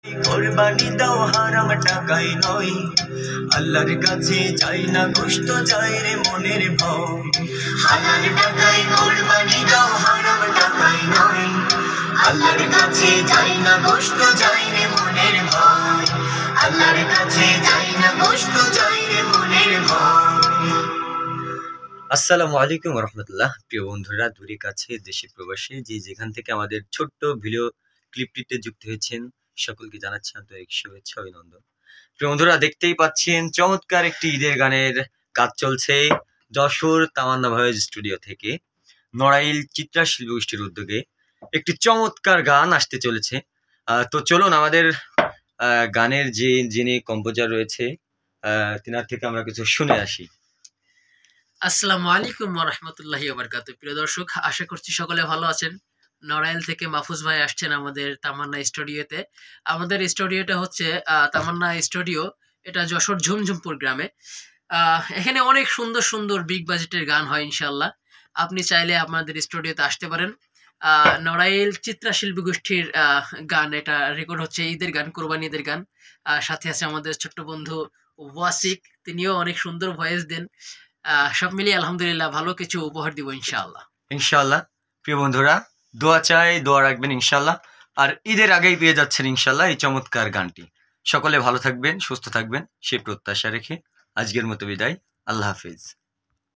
কোরবানি দাও হারাম টাকায় নয়, আল্লাহর কাছে চাই না গোশত চাই রে মনের ভয়। হালাল টাকায় কোরবানি দাও হারাম টাকায় নয়, আল্লাহর কাছে চাই না গোশত চাই রে মনের ভয়। আল্লাহর কাছে চাই না গোশত চাই রে মনের ভয়। আসসালামু আলাইকুম রহমতুল্লাহ। প্রিয় বন্ধুরা, দূরে কাছে দেশে প্রবাসী যে যেখান থেকে আমাদের ছোট্ট ভিডিও ক্লিপটিতে যুক্ত হয়েছেন সকলকে জানাচ্ছি আন্তরিক শুভেচ্ছা অভিনন্দন। প্রিয় বন্ধুরা, দেখতেই পাচ্ছেন চমৎকার একটি ঈদের গানের কাজ চলছে যশোর তামান্না ভয়েস স্টুডিও থেকে। নড়াইল চিত্রা শিল্পী গোষ্ঠীর উদ্যোগে একটি চমৎকার গান আসতে চলেছে। তো চলুন আমাদের গানের যিনি কম্পোজার রয়েছে তিনার থেকে আমরা কিছু শুনে আসি। আসসালামু আলাইকুম ওয়া রাহমাতুল্লাহি ওয়া বারাকাতুহু। প্রিয় দর্শক, আশা করছি সকলে ভালো আছেন। নড়াইল থেকে মাহফুজ ভাই আসছেন আমাদের তামান্না স্টুডিওতে। আমাদের স্টুডিওটা হচ্ছে তামান্না স্টুডিও, এটা যশোর ঝুমঝুমপুর গ্রামে। এখানে অনেক সুন্দর সুন্দর বিগ বাজেটের গান হয় ইনশাল্লাহ। আপনি চাইলে আমাদের স্টুডিওতে আসতে পারেন। নড়াইল চিত্রা শিল্পী গোষ্ঠীর গান, এটা রেকর্ড হচ্ছে ঈদের গান, কোরবানি ঈদের গান। সাথে আছে আমাদের ছোট্ট বন্ধু ওয়াসিক, তিনিও অনেক সুন্দর ভয়েস দেন। সব মিলিয়ে আলহামদুলিল্লাহ ভালো কিছু উপহার দিব ইনশাআল্লাহ। ইনশাআল্লাহ। প্রিয় বন্ধুরা, দোয়া চাই, দোয়া রাখবেন ইনশাআল্লাহ। আর ঈদের আগেই পেয়ে যাচ্ছেন ইনশাআল্লাহ এই চমৎকার গানটি। সকলে ভালো থাকবেন, সুস্থ থাকবেন সেই প্রত্যাশা রেখে আজকের মতো বিদায়। আল্লাহ হাফিজ।